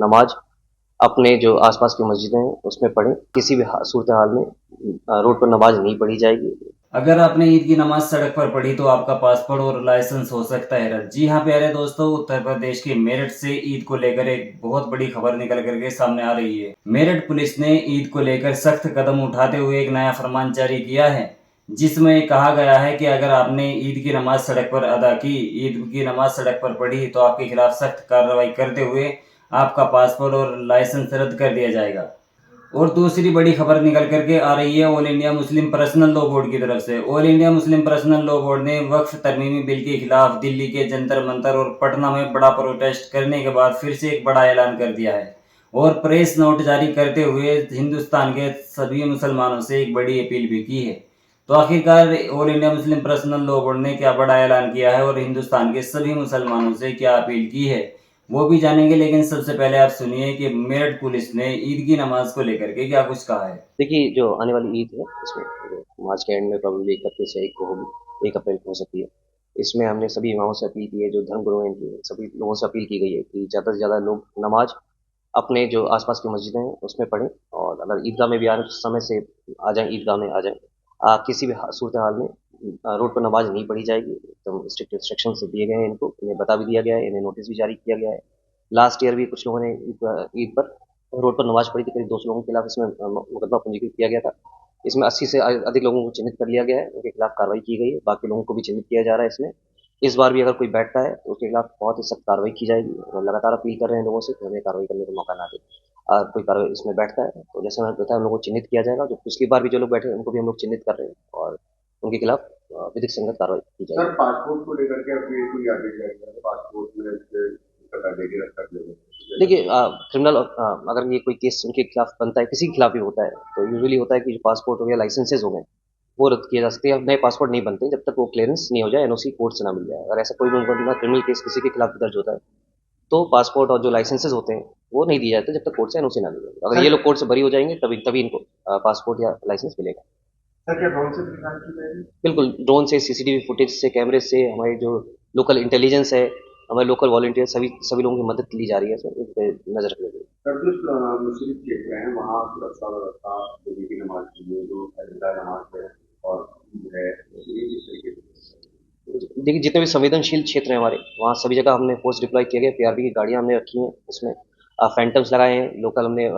नमाज अपने जो आसपास की मस्जिदें हैं उसमें पढ़ें। किसी भी सूरत हाल में रोड पर नमाज नहीं पढ़ी जाएगी। अगर आपने ईद की नमाज सड़क पर पढ़ी तो आपका पासपोर्ट और लाइसेंस हो सकता है रद्द। जी हाँ प्यारे दोस्तों, उत्तर प्रदेश के मेरठ से ईद को लेकर एक बहुत बड़ी खबर निकल करके सामने आ रही है। मेरठ पुलिस ने ईद को लेकर सख्त कदम उठाते हुए एक नया फरमान जारी किया है, जिसमें कहा गया है कि अगर आपने ईद की नमाज सड़क पर अदा की, ईद की नमाज सड़क पर पढ़ी, तो आपके खिलाफ सख्त कार्रवाई करते हुए आपका पासपोर्ट और लाइसेंस रद्द कर दिया जाएगा। और दूसरी बड़ी खबर निकल करके आ रही है all India Muslim personal law board की तरफ से। All India Muslim personal law board ने वक्फ तरमीमी बिल के खिलाफ दिल्ली के जंतर मंतर और पटना में बड़ा प्रोटेस्ट करने के बाद फिर से एक बड़ा ऐलान कर दिया है और प्रेस नोट जारी करते हुए हिंदुस्तान के सभी मुसलमानों से एक बड़ी अपील भी की है। तो आखिरकार all India Muslim personal law board ने क्या बड़ा ऐलान किया है और हिंदुस्तान के सभी मुसलमानों से क्या अपील की है, वो भी जानेंगे। लेकिन सबसे पहले आप सुनिए कि मेरठ पुलिस ने ईद की नमाज को लेकर के क्या कुछ कहा है। देखिए, जो आने वाली ईद है इसमें जो मार्च के एंड में प्रोबेबली 31 या 1 को होगी, 1 अप्रैल को हो सकती है। इसमें हमने सभी इमामों से अपील की है, जो धर्मगुरु हैं इनकी सभी लोगों से अपील की गई है कि ज़्यादा से ज़्यादा लोग नमाज अपने जो आसपास की मस्जिदें हैं उसमें पढ़ें, और अगर ईदगाह में भी आ रहे हैं तो समय से आ जाएं, ईदगाह में आ जाएं। किसी भी सूरत हाल में रोड पर नमाज नहीं पढ़ी जाएगी। एकदम स्ट्रिक्ट इंस्ट्रक्शन दिए गए हैं इनको, इन्हें बता भी दिया गया है, इन्हें नोटिस भी जारी किया गया है। लास्ट ईयर भी कुछ लोगों ने ईद पर रोड पर नमाज पढ़ी थी, करीब 200 लोगों के खिलाफ इसमें मुकदमा पंजीकृत किया गया था। इसमें 80 से अधिक लोगों को चिन्हित कर लिया गया है, उनके खिलाफ कार्रवाई की गई है। बाकी लोगों को भी चिन्हित किया जा रहा है इसमें। इस बार भी अगर कोई बैठता है तो उसके खिलाफ बहुत ही सख्त कार्रवाई की जाएगी, और लगातार अपील कर रहे हैं लोगों से कि हमें कार्रवाई करने का मौका ना दे। कोई कार्रवाई इसमें बैठता है तो जैसे मैंने बताया, हम लोगों को चिन्हित किया जाएगा। जो पिछली बार भी जो लोग बैठे हैं उनको भी हम लोग चिन्हित कर रहे हैं, और उनके खिलाफ विधिक संगत कार्रवाई की सर, जाएगी। पासपोर्ट को लेकर के अब ये कोई आदेश जाएगा तो पासपोर्ट में से बता देंगे, रख कर लेंगे। देखिए, क्रिमिनल अगर ये कोई केस उनके खिलाफ बनता है, किसी के खिलाफ भी होता है, तो यूजुअली होता है कि जो पासपोर्ट हो गया, लाइसेंसेज हो गए, वो रद्द किए जा सकते हैं। अब नए पासपोर्ट नहीं बनते जब तक वो क्लियरेंस नहीं हो जाए, एनओसी कोर्ट से ना मिल जाए। अगर ऐसा कोई भी मुकदमा क्रिमिनल केस किसी के खिलाफ दर्ज होता है तो पासपोर्ट और जो लाइसेंसेज होते हैं वो नहीं दिए जाते जब तक कोर्ट से एनओसी ना मिल जाए। अगर ये लोग कोर्ट से बरी हो जाएंगे तभी तभी इनको पासपोर्ट या लाइसेंस मिलेगा। सर, क्या ड्रोन से भी निकाल की जाएगी? बिल्कुल, ड्रोन से, सीसीटीवी फुटेज से, कैमरे से, हमारे जो लोकल इंटेलिजेंस है, हमारे लोकल वॉलंटियर, सभी सभी लोगों की मदद ली जा रही है सर, इस पे नजर रखने के लिए। सर, जो मुस्लिम क्षेत्र हैं वहाँ सुरक्षा व्यवस्था दिल्ली की नमाज के लिए जो अजंता नमाज है और ईद है, ये किस तरीके से? देखिए, जितने भी संवेदनशील क्षेत्र हैं हमारे, वहाँ सभी जगह हमने फोर्स डिप्लॉय किया गया। पीआरबी की गाड़ियाँ हमने रखी हैं, उसमें फैंटम्स लगाए हैं। लोकल हमने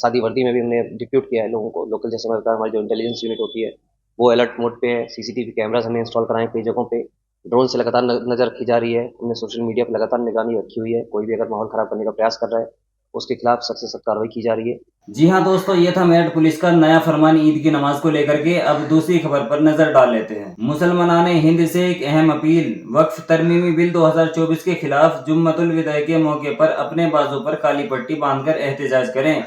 सादी वर्दी में भी हमने डिप्यूट किया है लोगों को। लोकल जैसे मैं बताया, हमारी जो इंटेलिजेंस यूनिट होती है वो अलर्ट मोड पे है। सीसीटीवी कैमराज हमने इंस्टॉल कराए हैं कई जगहों पे। ड्रोन से लगातार नजर रखी जा रही है। हमने सोशल मीडिया पर लगातार निगरानी रखी हुई है। कोई भी अगर माहौल खराब करने का प्रयास कर रहा है उसके खिलाफ सख्त से सख्त कार्रवाई की जा रही है। जी हाँ दोस्तों, ये था मेरठ पुलिस का नया फरमान ईद की नमाज को लेकर के। अब दूसरी खबर पर नजर डाल लेते हैं। मुसलमानान हिंद से एक अहम अपील। वक्फ तरमीमी बिल 2024 के खिलाफ जुम्मतुल विदा के मौके पर अपने बाजू पर काली पट्टी बांधकर एहतजाज करें।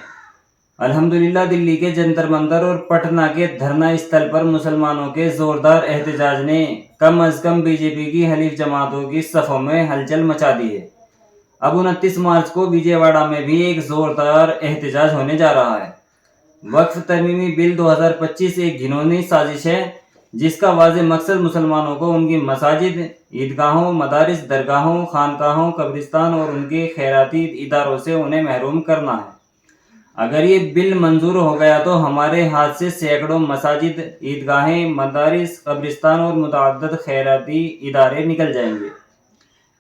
अल्हम्दुलिल्लाह, दिल्ली के जंतर मंतर और पटना के धरना स्थल पर मुसलमानों के जोरदार एहतजाज ने कम अज कम बीजेपी की हलीफ जमातों की सफों में हलचल मचा दी है। अब 29 मार्च को विजयवाड़ा में भी एक जोरदार एहतजाज होने जा रहा है। वक्फ तरमीमी बिल 2025 एक घिनौनी साजिश है, जिसका वाज़ेह मकसद मुसलमानों को उनकी मसाजिद, ईदगाहों, मदारिस, दरगाहों, खानकाहों, कब्रिस्तान और उनके खैराती इदारों से उन्हें महरूम करना है। अगर ये बिल मंजूर हो गया तो हमारे हाथ से सैकड़ों मसाजिद, ईदगाहें, मदारिस, कब्रिस्तान और मुतअद्दिद खैराती इदारे निकल जाएंगे।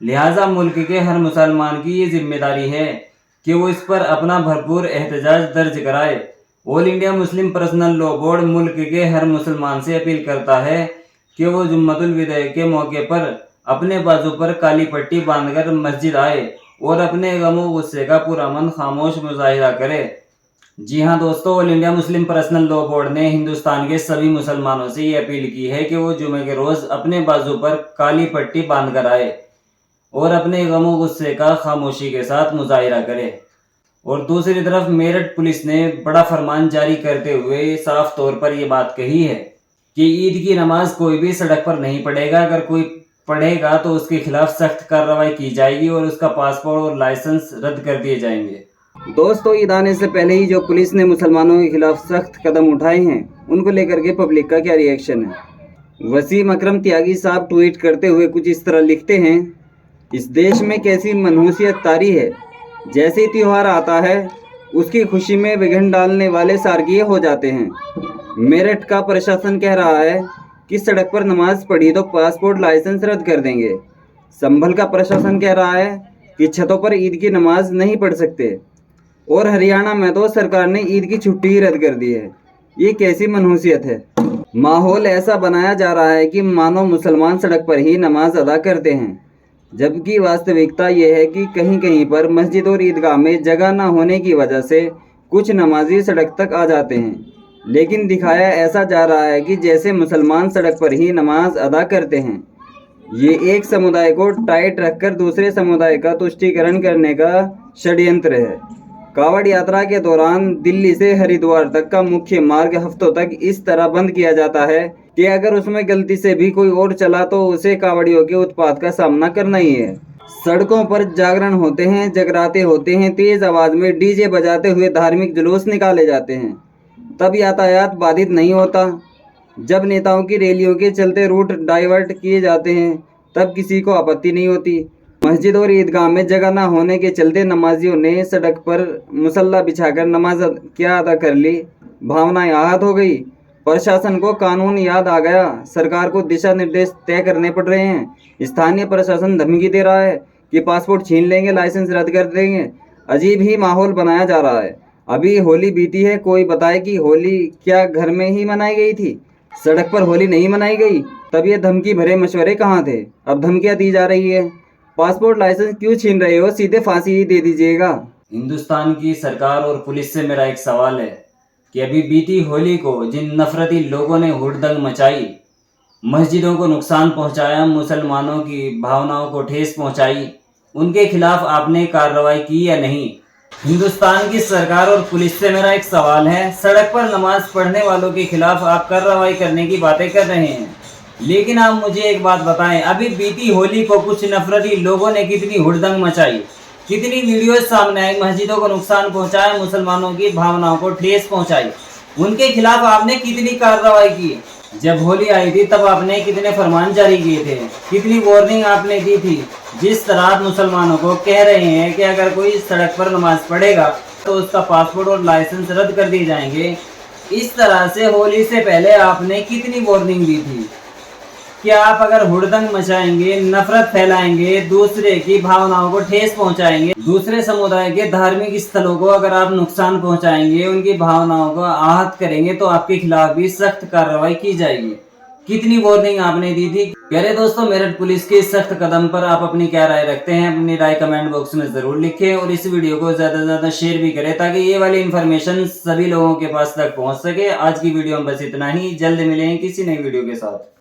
लिहाजा मुल्क के हर मुसलमान की ये जिम्मेदारी है कि वो इस पर अपना भरपूर एहतजाज दर्ज कराए। All India Muslim personal law board मुल्क के हर मुसलमान से अपील करता है कि वो जुम्मतुल विदा के मौके पर अपने बाजू पर काली पट्टी बांधकर मस्जिद आए और अपने गमो गुस्से का पुरअमन खामोश मुजाहिरा करे। जी हाँ दोस्तों, all India Muslim personal law board ने हिंदुस्तान के सभी मुसलमानों से ये अपील की है कि वो जुमे के रोज अपने बाजू पर काली पट्टी बांध कर आए और अपने गमो गुस्से का खामोशी के साथ मुजाहिरा करे। और दूसरी तरफ मेरठ पुलिस ने बड़ा फरमान जारी करते हुए साफ तौर पर यह बात कही है कि ईद की नमाज कोई भी सड़क पर नहीं पढ़ेगा। अगर कोई पढ़ेगा तो उसके खिलाफ सख्त कार्रवाई की जाएगी और उसका पासपोर्ट और लाइसेंस रद्द कर दिए जाएंगे। दोस्तों, ईद आने से पहले ही जो पुलिस ने मुसलमानों के खिलाफ सख्त कदम उठाए हैं, उनको लेकर के पब्लिक का क्या रिएक्शन है। वसीम अकरम त्यागी साहब ट्वीट करते हुए कुछ इस तरह लिखते हैं, इस देश में कैसी मनहूसियत तारी है जैसे ही त्योहार आता है उसकी खुशी में विघ्न डालने वाले सार्गीय हो जाते हैं। मेरठ का प्रशासन कह रहा है कि सड़क पर नमाज पढ़ी तो पासपोर्ट लाइसेंस रद्द कर देंगे। संभल का प्रशासन कह रहा है कि छतों पर ईद की नमाज नहीं पढ़ सकते। और हरियाणा में तो सरकार ने ईद की छुट्टी ही रद्द कर दी है। ये कैसी मनहूसियत है। माहौल ऐसा बनाया जा रहा है कि मानो मुसलमान सड़क पर ही नमाज अदा करते हैं, जबकि वास्तविकता यह है कि कहीं कहीं पर मस्जिद और ईदगाह में जगह न होने की वजह से कुछ नमाजी सड़क तक आ जाते हैं। लेकिन दिखाया ऐसा जा रहा है कि जैसे मुसलमान सड़क पर ही नमाज अदा करते हैं। ये एक समुदाय को टाइट रखकर दूसरे समुदाय का तुष्टीकरण करने का षड्यंत्र है। कावड़ यात्रा के दौरान दिल्ली से हरिद्वार तक का मुख्य मार्ग हफ्तों तक इस तरह बंद किया जाता है कि अगर उसमें गलती से भी कोई और चला तो उसे कावड़ियों के उत्पात का सामना करना ही है। सड़कों पर जागरण होते हैं, जगराते होते हैं, तेज आवाज में डीजे बजाते हुए धार्मिक जुलूस निकाले जाते हैं, तब यातायात बाधित नहीं होता। जब नेताओं की रैलियों के चलते रूट डाइवर्ट किए जाते हैं तब किसी को आपत्ति नहीं होती। मस्जिद और ईदगाह में जगह न होने के चलते नमाजियों ने सड़क पर मुसल्ला बिछाकर नमाज क्या अदा कर ली। भावनाएं आहत हो गई। प्रशासन को कानून याद आ गया। सरकार को दिशा निर्देश तय करने पड़ रहे हैं। स्थानीय प्रशासन धमकी दे रहा है कि पासपोर्ट छीन लेंगे, लाइसेंस रद्द कर देंगे। अजीब ही माहौल बनाया जा रहा है। अभी होली बीती है, कोई बताए कि होली क्या घर में ही मनाई गई थी, सड़क पर होली नहीं मनाई गई। तब ये धमकी भरे मशवरे कहाँ थे, अब धमकियां दी जा रही है। पासपोर्ट लाइसेंस क्यों छीन रहे हो, सीधे फांसी ही दे दीजिएगा। हिंदुस्तान की सरकार और पुलिस से मेरा एक सवाल है कि अभी बीती होली को जिन नफरती लोगों ने हुड़दंग मचाई, मस्जिदों को नुकसान पहुंचाया, मुसलमानों की भावनाओं को ठेस पहुंचाई, उनके खिलाफ आपने कार्रवाई की या नहीं। हिंदुस्तान की सरकार और पुलिस से मेरा एक सवाल है, सड़क पर नमाज पढ़ने वालों के खिलाफ आप कार्रवाई करने की बातें कर रहे हैं, लेकिन आप मुझे एक बात बताएं, अभी बीती होली को कुछ नफरती लोगों ने कितनी हुड़दंग मचाई, कितनी वीडियो सामने आई, मस्जिदों को नुकसान पहुंचाया, मुसलमानों की भावनाओं को ठेस पहुंचाई, उनके खिलाफ आपने कितनी कार्रवाई की। जब होली आई थी तब आपने कितने फरमान जारी किए थे, कितनी वार्निंग आपने दी थी। जिस तरह आप मुसलमानों को कह रहे हैं कि अगर कोई सड़क पर नमाज पढ़ेगा तो उसका पासपोर्ट और लाइसेंस रद्द कर दिए जाएंगे, इस तरह से होली से पहले आपने कितनी वार्निंग दी थी कि आप अगर हुड़दंग मचाएंगे, नफरत फैलाएंगे, दूसरे की भावनाओं को ठेस पहुंचाएंगे, दूसरे समुदाय के धार्मिक स्थलों को अगर आप नुकसान पहुंचाएंगे, उनकी भावनाओं को आहत करेंगे तो आपके खिलाफ भी सख्त कार्रवाई की जाएगी। कितनी वार्निंग आपने दी थी। प्यारे दोस्तों, मेरठ पुलिस के इस सख्त कदम पर आप अपनी क्या राय रखते हैं, अपनी राय कमेंट बॉक्स में जरूर लिखें और इस वीडियो को ज्यादा से ज्यादा शेयर भी करें ताकि ये वाली इन्फॉर्मेशन सभी लोगों के पास तक पहुंच सके। आज की वीडियो में बस इतना ही। जल्द मिलेंगे किसी नई वीडियो के साथ।